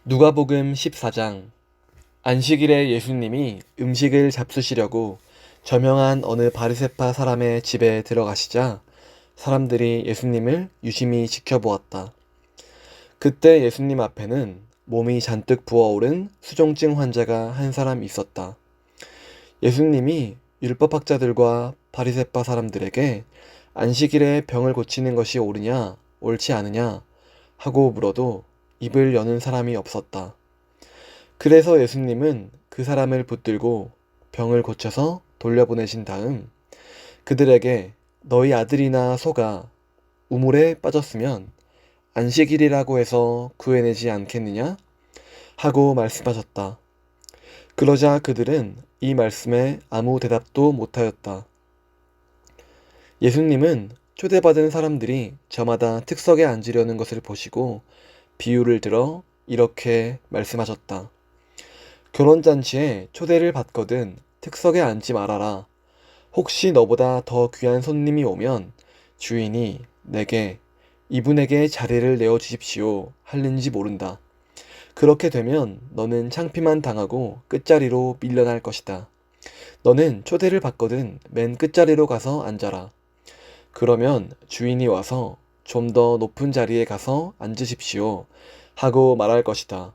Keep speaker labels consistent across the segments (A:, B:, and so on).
A: 누가복음 14장. 안식일에 예수님이 음식을 잡수시려고 저명한 어느 바리새파 사람의 집에 들어가시자 사람들이 예수님을 유심히 지켜보았다. 그때 예수님 앞에는 몸이 잔뜩 부어오른 수종증 환자가 한 사람 있었다. 예수님이 율법학자들과 바리새파 사람들에게 안식일에 병을 고치는 것이 옳으냐, 옳지 않으냐 하고 물어도 입을 여는 사람이 없었다. 그래서 예수님은 그 사람을 붙들고 병을 고쳐서 돌려보내신 다음 그들에게 너희 아들이나 소가 우물에 빠졌으면 안식일이라고 해서 구해내지 않겠느냐? 하고 말씀하셨다. 그러자 그들은 이 말씀에 아무 대답도 못하였다. 예수님은 초대받은 사람들이 저마다 특석에 앉으려는 것을 보시고 비유를 들어 이렇게 말씀하셨다. 결혼잔치에 초대를 받거든 특석에 앉지 말아라. 혹시 너보다 더 귀한 손님이 오면 주인이 내게 이분에게 자리를 내어주십시오 하는지 모른다. 그렇게 되면 너는 창피만 당하고 끝자리로 밀려날 것이다. 너는 초대를 받거든 맨 끝자리로 가서 앉아라. 그러면 주인이 와서 좀 더 높은 자리에 가서 앉으십시오 하고 말할 것이다.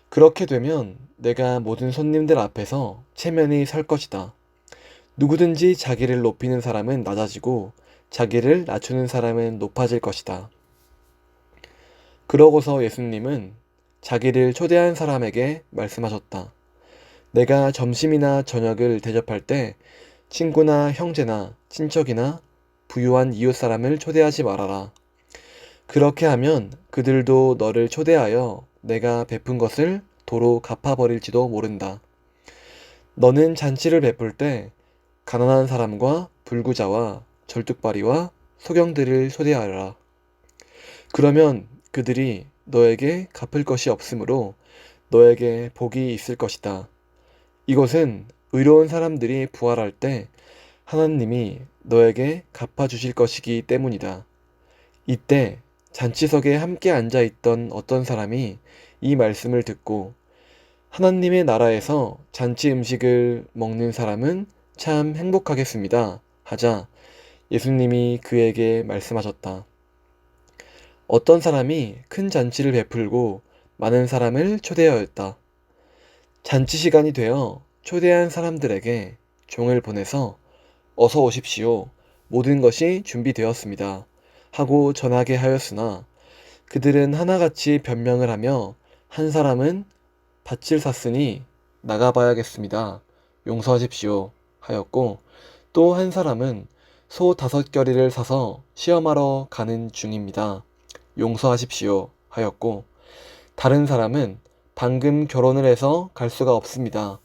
A: 그렇게 되면 내가 모든 손님들 앞에서 체면이 설 것이다. 누구든지 자기를 높이는 사람은 낮아지고 자기를 낮추는 사람은 높아질 것이다. 그러고서 예수님은 자기를 초대한 사람에게 말씀하셨다. 내가 점심이나 저녁을 대접할 때 친구나 형제나 친척이나 부유한 이웃 사람을 초대하지 말아라. 그렇게 하면 그들도 너를 초대하여 내가 베푼 것을 도로 갚아버릴지도 모른다. 너는 잔치를 베풀 때 가난한 사람과 불구자와 절뚝발이와 소경들을 초대하여라. 그러면 그들이 너에게 갚을 것이 없으므로 너에게 복이 있을 것이다. 이것은 의로운 사람들이 부활할 때 하나님이 너에게 갚아주실 것이기 때문이다. 이때 잔치석에 함께 앉아 있던 어떤 사람이 이 말씀을 듣고 하나님의 나라에서 잔치 음식을 먹는 사람은 참 행복하겠습니다. 하자 예수님이 그에게 말씀하셨다. 어떤 사람이 큰 잔치를 베풀고 많은 사람을 초대하였다. 잔치 시간이 되어 초대한 사람들에게 종을 보내서 어서 오십시오. 모든 것이 준비되었습니다. 하고 전하게 하였으나 그들은 하나같이 변명을 하며 한 사람은 밭을 샀으니 나가봐야겠습니다. 용서하십시오. 하였고 또 한 사람은 소 5겨리를 사서 시험하러 가는 중입니다. 용서하십시오. 하였고 다른 사람은 방금 결혼을 해서 갈 수가 없습니다.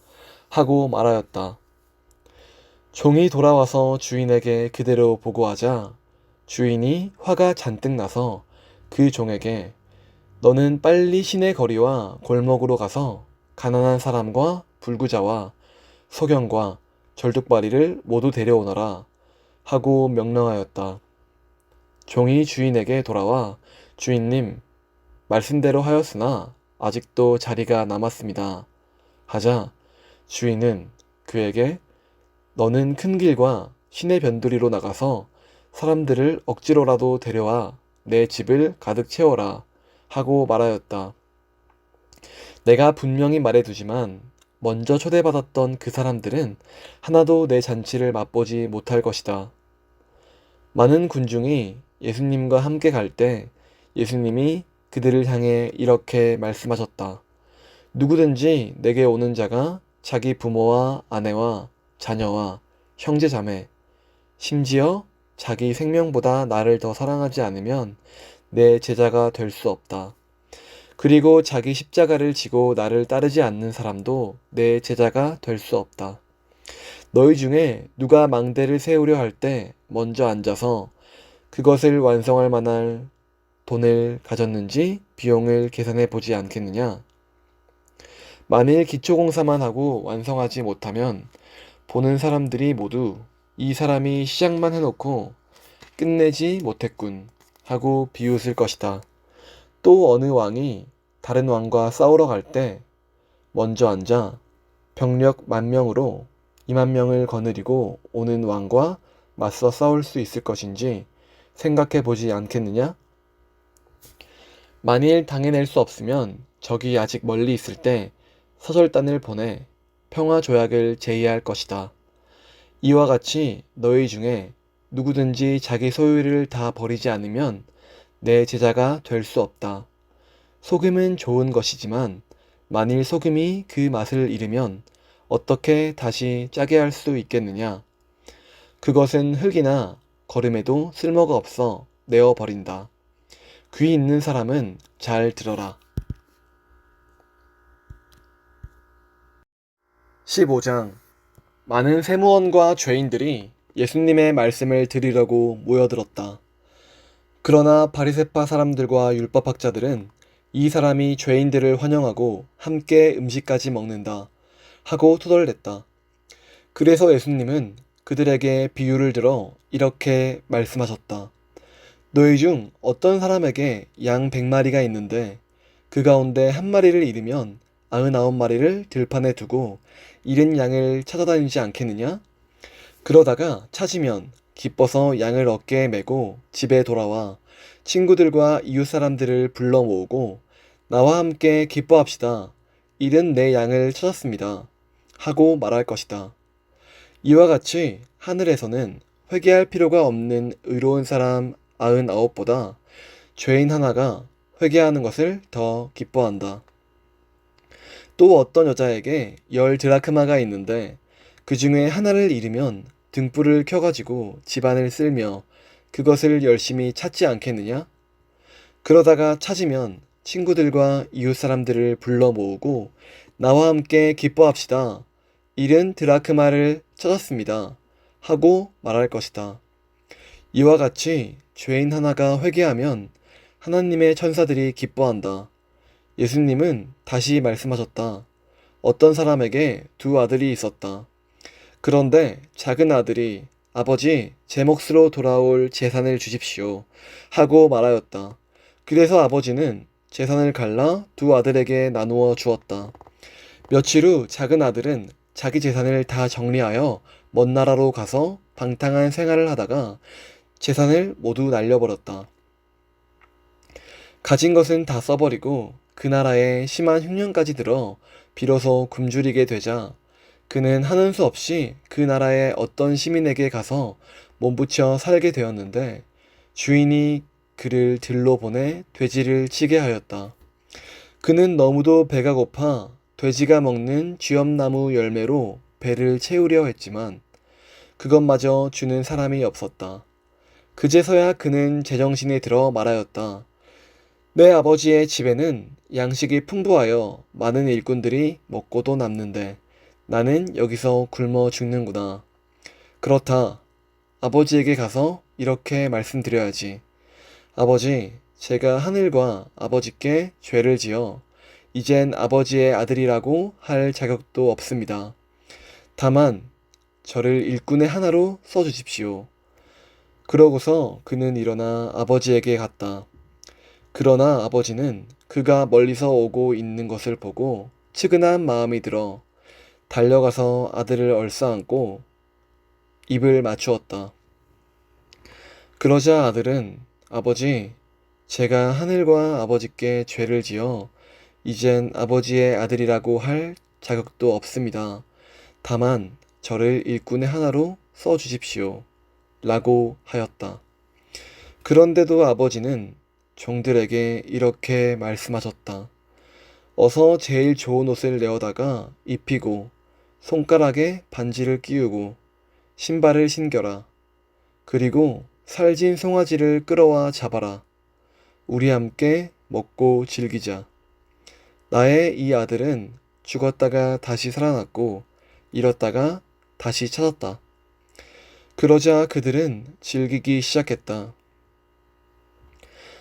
A: 하고 말하였다. 종이 돌아와서 주인에게 그대로 보고하자 주인이 화가 잔뜩 나서 그 종에게 너는 빨리 시내 거리와 골목으로 가서 가난한 사람과 불구자와 소경과 절뚝발이를 모두 데려오너라 하고 명령하였다. 종이 주인에게 돌아와 주인님, 말씀대로 하였으나 아직도 자리가 남았습니다. 하자 주인은 그에게 너는 큰 길과 시내 변두리로 나가서 사람들을 억지로라도 데려와 내 집을 가득 채워라 하고 말하였다. 내가 분명히 말해두지만 먼저 초대받았던 그 사람들은 하나도 내 잔치를 맛보지 못할 것이다. 많은 군중이 예수님과 함께 갈 때 예수님이 그들을 향해 이렇게 말씀하셨다. 누구든지 내게 오는 자가 자기 부모와 아내와 자녀와 형제 자매, 심지어 자기 생명보다 나를 더 사랑하지 않으면 내 제자가 될 수 없다. 그리고 자기 십자가를 지고 나를 따르지 않는 사람도 내 제자가 될 수 없다. 너희 중에 누가 망대를 세우려 할 때 먼저 앉아서 그것을 완성할 만한 돈을 가졌는지 비용을 계산해 보지 않겠느냐? 만일 기초공사만 하고 완성하지 못하면 보는 사람들이 모두 이 사람이 시작만 해놓고 끝내지 못했군 하고 비웃을 것이다. 또 어느 왕이 다른 왕과 싸우러 갈 때 먼저 앉아 병력 10,000명으로 20,000명을 거느리고 오는 왕과 맞서 싸울 수 있을 것인지 생각해 보지 않겠느냐? 만일 당해낼 수 없으면 적이 아직 멀리 있을 때 사절단을 보내 평화 조약을 제의할 것이다. 이와 같이 너희 중에 누구든지 자기 소유를 다 버리지 않으면 내 제자가 될 수 없다. 소금은 좋은 것이지만 만일 소금이 그 맛을 잃으면 어떻게 다시 짜게 할 수 있겠느냐? 그것은 흙이나 거름에도 쓸모가 없어 내어 버린다. 귀 있는 사람은 잘 들어라. 15장. 많은 세무원과 죄인들이 예수님의 말씀을 들으려고 모여들었다. 그러나 바리새파 사람들과 율법학자들은 이 사람이 죄인들을 환영하고 함께 음식까지 먹는다 하고 토덜댔다. 그래서 예수님은 그들에게 비유를 들어 이렇게 말씀하셨다. 너희 중 어떤 사람에게 양 100마리가 있는데 그 가운데 한 마리를 잃으면 99마리를 들판에 두고 잃은 양을 찾아다니지 않겠느냐? 그러다가 찾으면 기뻐서 양을 어깨에 메고 집에 돌아와 친구들과 이웃 사람들을 불러 모으고 나와 함께 기뻐합시다. 잃은 내 양을 찾았습니다. 하고 말할 것이다. 이와 같이 하늘에서는 회개할 필요가 없는 의로운 사람 99보다 죄인 하나가 회개하는 것을 더 기뻐한다. 또 어떤 여자에게 10드라크마가 있는데 그 중에 하나를 잃으면 등불을 켜가지고 집안을 쓸며 그것을 열심히 찾지 않겠느냐? 그러다가 찾으면 친구들과 이웃 사람들을 불러 모으고 나와 함께 기뻐합시다. 잃은 드라크마를 찾았습니다. 하고 말할 것이다. 이와 같이 죄인 하나가 회개하면 하나님의 천사들이 기뻐한다. 예수님은 다시 말씀하셨다. 어떤 사람에게 2 아들이 있었다. 그런데 작은 아들이 아버지, 제 몫으로 돌아올 재산을 주십시오. 하고 말하였다. 그래서 아버지는 재산을 갈라 2 아들에게 나누어 주었다. 며칠 후 작은 아들은 자기 재산을 다 정리하여 먼 나라로 가서 방탕한 생활을 하다가 재산을 모두 날려버렸다. 가진 것은 다 써버리고 그 나라에 심한 흉년까지 들어 비로소 굶주리게 되자 그는 하는 수 없이 그 나라의 어떤 시민에게 가서 몸부쳐 살게 되었는데 주인이 그를 들로 보내 돼지를 치게 하였다. 그는 너무도 배가 고파 돼지가 먹는 쥐엄나무 열매로 배를 채우려 했지만 그것마저 주는 사람이 없었다. 그제서야 그는 제정신이 들어 말하였다. 내 아버지의 집에는 양식이 풍부하여 많은 일꾼들이 먹고도 남는데 나는 여기서 굶어 죽는구나. 그렇다. 아버지에게 가서 이렇게 말씀드려야지. 아버지, 제가 하늘과 아버지께 죄를 지어 이젠 아버지의 아들이라고 할 자격도 없습니다. 다만 저를 일꾼의 하나로 써주십시오. 그러고서 그는 일어나 아버지에게 갔다. 그러나 아버지는 그가 멀리서 오고 있는 것을 보고 측은한 마음이 들어 달려가서 아들을 얼싸안고 입을 맞추었다. 그러자 아들은 아버지, 제가 하늘과 아버지께 죄를 지어 이젠 아버지의 아들이라고 할 자격도 없습니다. 다만 저를 일꾼의 하나로 써주십시오. 라고 하였다. 그런데도 아버지는 종들에게 이렇게 말씀하셨다. 어서 제일 좋은 옷을 내어다가 입히고 손가락에 반지를 끼우고 신발을 신겨라. 그리고 살진 송아지를 끌어와 잡아라. 우리 함께 먹고 즐기자. 나의 이 아들은 죽었다가 다시 살아났고 잃었다가 다시 찾았다. 그러자 그들은 즐기기 시작했다.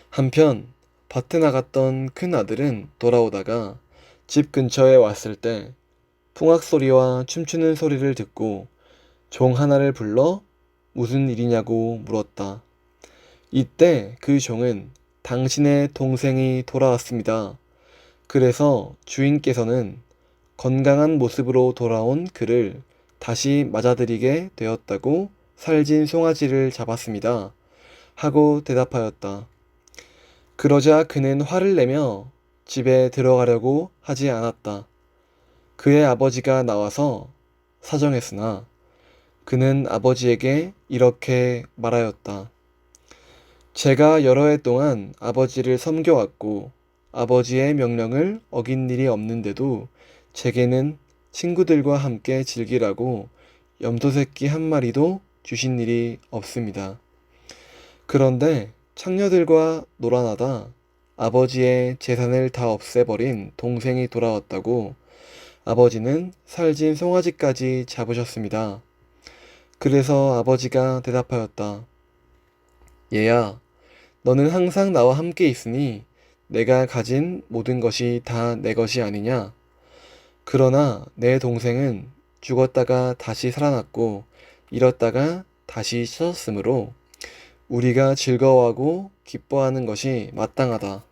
A: 한편 밭에 나갔던 큰 아들은 돌아오다가 집 근처에 왔을 때 풍악 소리와 춤추는 소리를 듣고 종 하나를 불러 무슨 일이냐고 물었다. 이때 그 종은 당신의 동생이 돌아왔습니다. 그래서 주인께서는 건강한 모습으로 돌아온 그를 다시 맞아들이게 되었다고 살진 송아지를 잡았습니다. 하고 대답하였다. 그러자 그는 화를 내며 집에 들어가려고 하지 않았다. 그의 아버지가 나와서 사정했으나 그는 아버지에게 이렇게 말하였다. 제가 여러 해 동안 아버지를 섬겨왔고 아버지의 명령을 어긴 일이 없는데도 제게는 친구들과 함께 즐기라고 염소새끼 한 마리도 주신 일이 없습니다. 그런데 창녀들과 놀아나다 아버지의 재산을 다 없애버린 동생이 돌아왔다고 아버지는 살진 송아지까지 잡으셨습니다. 그래서 아버지가 대답하였다. 얘야, 너는 항상 나와 함께 있으니 내가 가진 모든 것이 다 내 것이 아니냐? 그러나 내 동생은 죽었다가 다시 살아났고 잃었다가 다시 찾았으므로 우리가 즐거워하고 기뻐하는 것이 마땅하다.